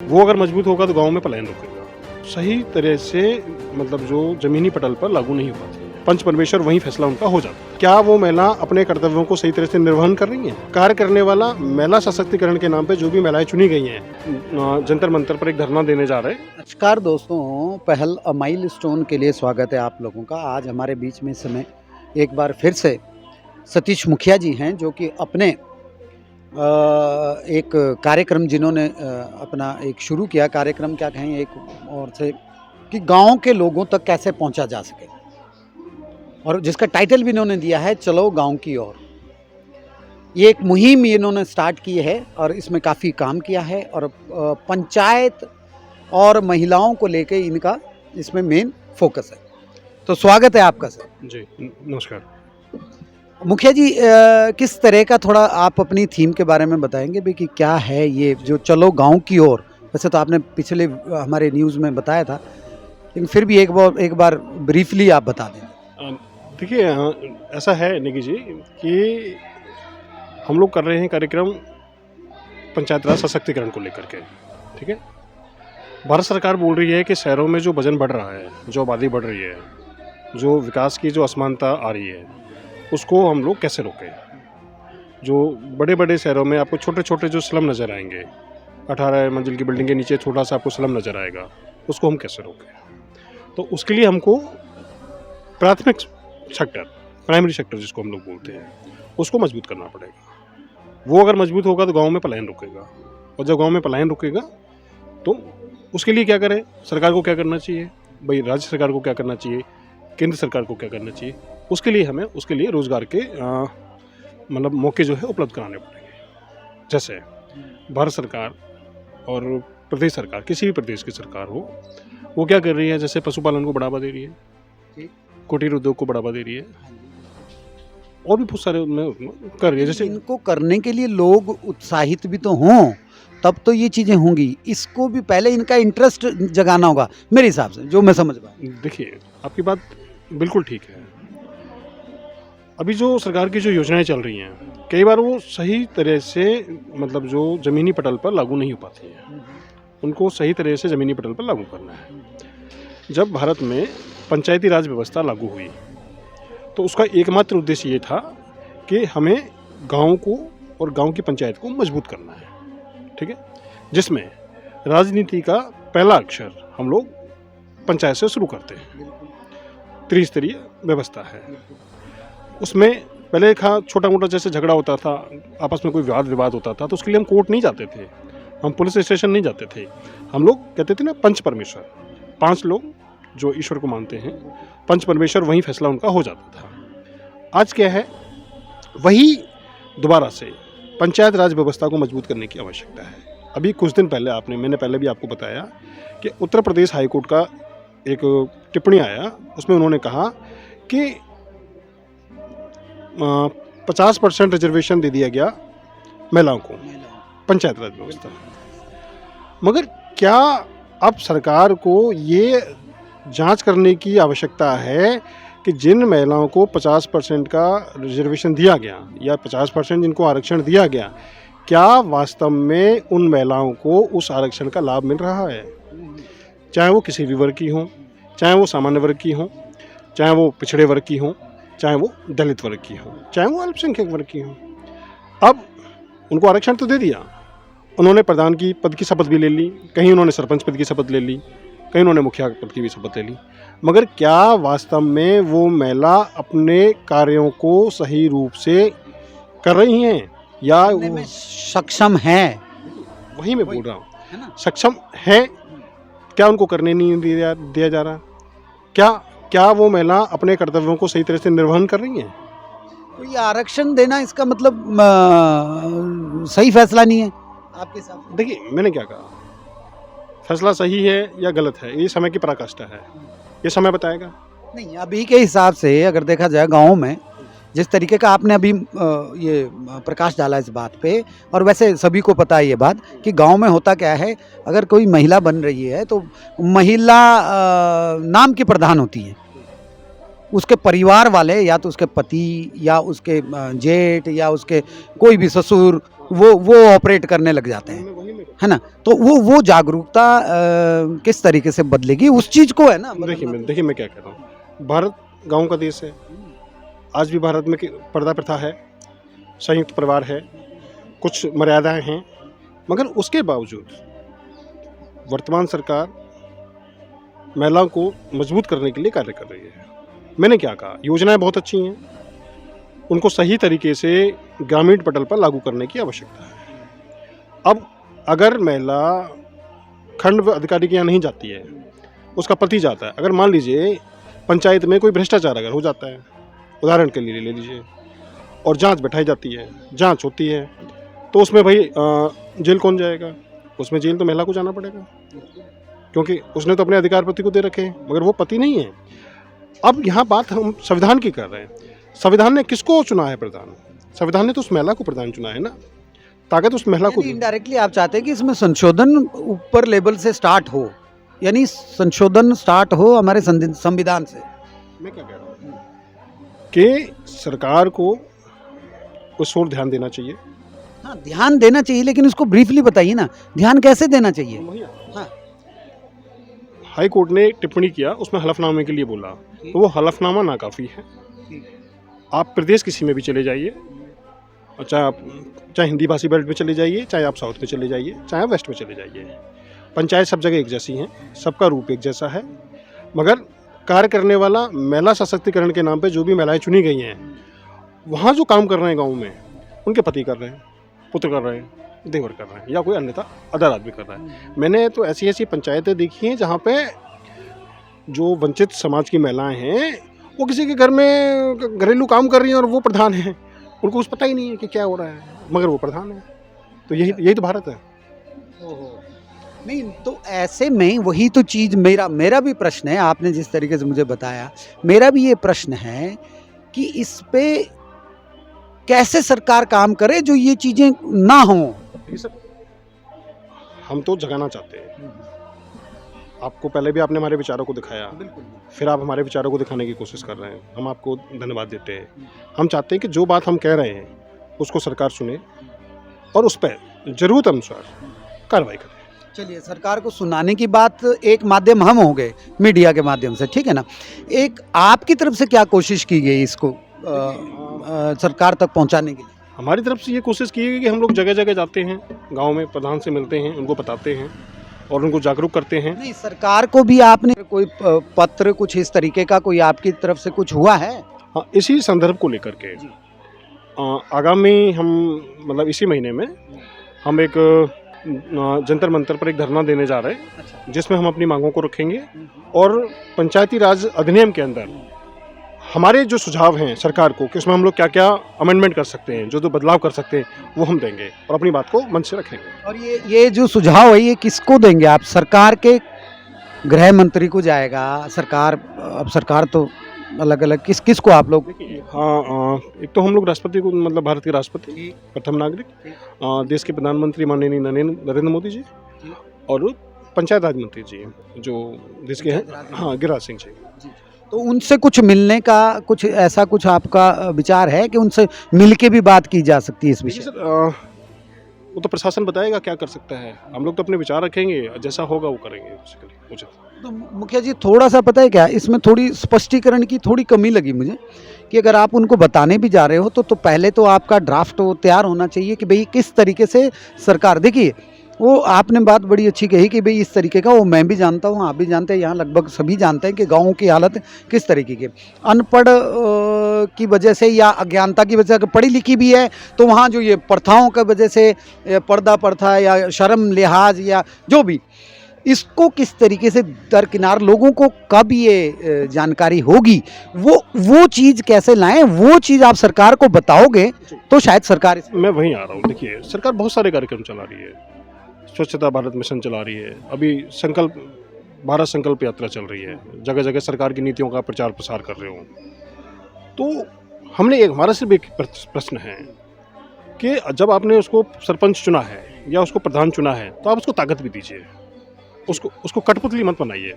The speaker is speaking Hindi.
वो अगर मजबूत होगा तो गांव में पलायन रुकेगा। सही तरह से मतलब जो जमीनी पटल पर लागू नहीं हो पाती है। पंच परमेश्वर वही फैसला उनका हो जाता है। क्या वो महिला अपने कर्तव्यों को सही तरह से निर्वहन कर रही हैं? कार्य करने वाला महिला सशक्तिकरण के नाम पे जो भी महिलाएं चुनी गई हैं जंतर मंतर पर एक धरना देने जा रहे हैं। नमस्कार दोस्तों, पहल माइलस्टोन के लिए स्वागत है आप लोगों का। आज हमारे बीच में इस समय एक बार फिर से सतीश मुखिया जी हैं, जो कि अपने एक कार्यक्रम जिन्होंने अपना एक शुरू किया कार्यक्रम, क्या कहें, एक और से कि गांव के लोगों तक कैसे पहुंचा जा सके, और जिसका टाइटल भी इन्होंने दिया है चलो गांव की ओर। ये एक मुहिम इन्होंने स्टार्ट की है और इसमें काफ़ी काम किया है, और पंचायत और महिलाओं को लेके इनका इसमें मेन फोकस है। तो स्वागत है आपका सर। जी नमस्कार। मुखिया जी, किस तरह का थोड़ा आप अपनी थीम के बारे में बताएंगे भी कि क्या है ये जो चलो गांव की ओर? वैसे तो आपने पिछले हमारे न्यूज़ में बताया था, लेकिन फिर भी एक बार ब्रीफली आप बता दें। देखिए, ऐसा है निकी जी कि हम लोग कर रहे हैं कार्यक्रम पंचायत राज सशक्तिकरण को लेकर के। ठीक है, भारत सरकार बोल रही है कि शहरों में जो वजन बढ़ रहा है, जो आबादी बढ़ रही है, जो विकास की जो असमानता आ रही है, उसको हम लोग कैसे रोकें। जो बड़े बड़े शहरों में आपको छोटे छोटे जो स्लम नज़र आएंगे, 18 मंजिल की बिल्डिंग के नीचे छोटा सा आपको स्लम नज़र आएगा, उसको हम कैसे रोकें। तो उसके लिए हमको प्राथमिक सेक्टर, प्राइमरी सेक्टर जिसको हम लोग बोलते हैं, उसको मजबूत करना पड़ेगा। वो अगर मजबूत होगा तो गांव में पलायन रुकेगा, और जब गांव में पलायन रुकेगा तो उसके लिए क्या करें? सरकार को क्या करना चाहिए भाई? राज्य सरकार को क्या करना चाहिए? केंद्र सरकार को क्या करना चाहिए? उसके लिए हमें रोज़गार के मतलब मौके जो है उपलब्ध कराने पड़ेंगे। जैसे भारत सरकार और प्रदेश सरकार, किसी भी प्रदेश की सरकार हो, वो क्या कर रही है? जैसे पशुपालन को बढ़ावा दे रही है, कुटीर उद्योग को बढ़ावा दे रही है, और भी बहुत सारे कर रही है। जैसे इनको करने के लिए लोग उत्साहित भी तो हों, तब तो ये चीज़ें होंगी। इसको भी पहले इनका इंटरेस्ट जगाना होगा मेरे हिसाब से, जो मैं समझ पाया। देखिए, आपकी बात बिल्कुल ठीक है। अभी जो सरकार की जो योजनाएं चल रही हैं, कई बार वो सही तरह से मतलब जो ज़मीनी पटल पर लागू नहीं हो पाती हैं। उनको सही तरह से ज़मीनी पटल पर लागू करना है। जब भारत में पंचायती राज व्यवस्था लागू हुई तो उसका एकमात्र उद्देश्य ये था कि हमें गाँव को और गाँव की पंचायत को मजबूत करना है। ठीक है, जिसमें राजनीति का पहला अक्षर हम लोग पंचायत से शुरू करते हैं। त्रिस्तरीय व्यवस्था है। उसमें पहले छोटा मोटा जैसे झगड़ा होता था, आपस में कोई वाद विवाद होता था, तो उसके लिए हम कोर्ट नहीं जाते थे, हम पुलिस स्टेशन नहीं जाते थे। हम लोग कहते थे ना, पंच परमेश्वर, 5 लोग जो ईश्वर को मानते हैं, पंच परमेश्वर वही फैसला उनका हो जाता था। आज क्या है, वही दोबारा से पंचायत राज व्यवस्था को मजबूत करने की आवश्यकता है। अभी कुछ दिन पहले मैंने पहले भी आपको बताया कि उत्तर प्रदेश हाईकोर्ट का एक टिप्पणी आया, उसमें उन्होंने कहा कि 50% रिजर्वेशन दे दिया गया महिलाओं को पंचायत राज व्यवस्था। मगर क्या अब सरकार को ये जांच करने की आवश्यकता है कि जिन महिलाओं को 50% का रिजर्वेशन दिया गया या 50% जिनको आरक्षण दिया गया, क्या वास्तव में उन महिलाओं को उस आरक्षण का लाभ मिल रहा है? चाहे वो किसी भी वर्ग की हों, चाहे वो सामान्य वर्ग की हों, चाहे वो पिछड़े वर्ग की हों, चाहे वो दलित वर्ग की हों, चाहे वो अल्पसंख्यक वर्ग की हों। अब उनको आरक्षण तो दे दिया, उन्होंने प्रधान की पद की शपथ भी ले ली, कहीं उन्होंने सरपंच पद की शपथ ले ली, कहीं उन्होंने मुखिया पद की भी शपथ ले ली। मगर क्या वास्तव में वो महिला अपने कार्यों को सही रूप से कर रही हैं या वो सक्षम है? वही मैं बोल रहा हूँ, है ना? सक्षम है? क्या उनको करने नहीं दिया जा रहा? क्या वो महिला अपने कर्तव्यों को सही तरह से निर्वहन कर रही हैं? तो ये आरक्षण देना इसका मतलब सही फैसला नहीं है आपके हिसाब से? देखिए, मैंने क्या कहा, फैसला सही है या गलत है, ये समय की पराकाष्ठा है, ये समय बताएगा। नहीं, अभी के हिसाब से अगर देखा जाए गाँव में जिस तरीके का आपने अभी ये प्रकाश डाला इस बात पे, और वैसे सभी को पता है ये बात कि गांव में होता क्या है, अगर कोई महिला बन रही है तो महिला नाम की प्रधान होती है, उसके परिवार वाले या तो उसके पति या उसके जेठ या उसके कोई भी ससुर वो ऑपरेट करने लग जाते हैं, है ना। तो वो जागरूकता किस तरीके से बदलेगी उस चीज़ को, है ना। देखिए मैं क्या कह रहा हूँ, भारत गांव का देश है। आज भी भारत में पर्दा प्रथा है, संयुक्त परिवार है, कुछ मर्यादाएं हैं, मगर उसके बावजूद वर्तमान सरकार महिलाओं को मजबूत करने के लिए कार्य कर रही है। मैंने क्या कहा, योजनाएं बहुत अच्छी हैं, उनको सही तरीके से ग्रामीण पटल पर लागू करने की आवश्यकता है। अब अगर महिला खंड अधिकारी के यहाँ नहीं जाती है, उसका पति जाता है, अगर मान लीजिए पंचायत में कोई भ्रष्टाचार अगर हो जाता है, उदाहरण के लिए ले लीजिए, और जांच बैठाई जाती है, जांच होती है, तो उसमें भाई जेल कौन जाएगा? उसमें जेल तो महिला को जाना पड़ेगा, क्योंकि उसने तो अपने अधिकार पति को दे रखे हैं, मगर वो पति नहीं है। अब यहाँ बात हम संविधान की कर रहे हैं। संविधान ने किसको चुना है प्रधान? संविधान ने तो उस महिला को प्रधान चुना है ना, ताकत उस महिला को। इनडायरेक्टली आप चाहते हैं कि इसमें संशोधन ऊपर लेवल से स्टार्ट हो, यानी संशोधन स्टार्ट हो हमारे संविधान से। मैं क्या कह रहा हूँ कि सरकार को उस ओर ध्यान देना चाहिए। हाँ, ध्यान देना चाहिए, लेकिन उसको ब्रीफली बताइए ना, ध्यान कैसे देना चाहिए। हाँ, हाई कोर्ट ने टिप्पणी किया, उसमें हलफनामे के लिए बोला, तो वो हलफनामा नाकाफी है। आप प्रदेश किसी में भी चले जाइए, चाहे हिंदी भाषी बेल्ट में चले जाइए, चाहे आप साउथ में चले जाइए, चाहे आप वेस्ट में चले जाइए, पंचायत सब जगह एक जैसी हैं, सबका रूप एक जैसा है, मगर कार्य करने वाला महिला सशक्तिकरण के नाम पे जो भी महिलाएं चुनी गई हैं, वहाँ जो काम कर रहे हैं गाँव में, उनके पति कर रहे हैं, पुत्र कर रहे हैं, देवर कर रहे हैं, या कोई अन्यथा अदर आदमी कर रहा है। मैंने तो ऐसी ऐसी पंचायतें देखी हैं जहाँ पे जो वंचित समाज की महिलाएं हैं, वो किसी के घर में घरेलू काम कर रही हैं और वो प्रधान हैं, उनको कुछ पता ही नहीं है कि क्या हो रहा है, मगर वो प्रधान है। तो यही तो भारत है। नहीं, तो ऐसे में वही तो चीज़ मेरा भी प्रश्न है, आपने जिस तरीके से मुझे बताया, मेरा भी ये प्रश्न है कि इस पे कैसे सरकार काम करे जो ये चीज़ें ना हों। हम तो जगाना चाहते हैं। आपको पहले भी आपने हमारे विचारों को दिखाया, फिर आप हमारे विचारों को दिखाने की कोशिश कर रहे हैं, हम आपको धन्यवाद देते हैं। हम चाहते हैं कि जो बात हम कह रहे हैं उसको सरकार सुने और उस पर जरूरत अनुसार कार्रवाई करे। चलिए, सरकार को सुनाने की बात एक माध्यम हम हो गए मीडिया के माध्यम से, ठीक है ना। एक आपकी तरफ से क्या कोशिश की गई इसको सरकार तक पहुंचाने के लिए? हमारी तरफ से ये कोशिश की गई कि हम लोग जगह जगह जाते हैं, गांव में प्रधान से मिलते हैं, उनको बताते हैं और उनको जागरूक करते हैं। नहीं, सरकार को भी आपने कोई पत्र कुछ इस तरीके का कोई आपकी तरफ से कुछ हुआ है? हाँ, इसी संदर्भ को लेकर के आगामी हम मतलब इसी महीने में हम एक जंतर मंतर पर एक धरना देने जा रहे हैं। अच्छा। जिसमें हम अपनी मांगों को रखेंगे और पंचायती राज अधिनियम के अंदर हमारे जो सुझाव हैं सरकार को कि उसमें हम लोग क्या क्या अमेंडमेंट कर सकते हैं, जो बदलाव कर सकते हैं, वो हम देंगे और अपनी बात को मंच से रखेंगे। और ये जो सुझाव है ये किसको देंगे आप? सरकार के गृह मंत्री को जाएगा? अब सरकार तो अलग अलग किसको आप लोग? हाँ, एक तो हम लोग राष्ट्रपति को, मतलब भारत के राष्ट्रपति, प्रथम नागरिक, देश के प्रधानमंत्री माननीय नरेंद्र मोदी जी, और पंचायत राज मंत्री जी जो देश के हैं, हाँ, गिरिराज सिंह जी। तो उनसे कुछ मिलने का कुछ ऐसा कुछ आपका विचार है कि उनसे मिलके भी बात की जा सकती है इस विषय? वो तो प्रशासन बताएगा क्या कर सकता है, हम लोग तो अपने विचार रखेंगे, जैसा होगा वो करेंगे। मुझे तो मुखिया जी, थोड़ा सा पता है क्या, इसमें थोड़ी स्पष्टीकरण की थोड़ी कमी लगी मुझे कि अगर आप उनको बताने भी जा रहे हो तो पहले तो आपका ड्राफ्ट तैयार होना चाहिए कि भाई किस तरीके से सरकार, देखिए वो आपने बात बड़ी अच्छी कही कि भाई इस तरीके का, वो मैं भी जानता हूँ, आप भी जानते हैं, यहाँ लगभग सभी जानते हैं कि गाँव की हालत किस तरीके की। अनपढ़ की वजह से या अज्ञानता की वजह से, अगर पढ़ी लिखी भी है तो वहाँ जो ये प्रथाओं की वजह से, पर्दा प्रथा या शर्म लिहाज या जो भी, इसको किस तरीके से दरकिनार लोगों को कब ये जानकारी होगी, वो चीज़ कैसे लाएं, वो चीज़ आप सरकार को बताओगे तो शायद सरकार। मैं वहीं आ रहा हूँ। देखिए, सरकार बहुत सारे कार्यक्रम चला रही है, स्वच्छता भारत मिशन चला रही है, अभी भारत संकल्प यात्रा चल रही है, जगह जगह सरकार की नीतियों का प्रचार प्रसार कर रहे हो। तो हमारा सिर्फ एक प्रश्न है कि जब आपने उसको सरपंच चुना है या उसको प्रधान चुना है तो आप उसको ताकत भी दीजिए, उसको कठपुतली मत बनाइए।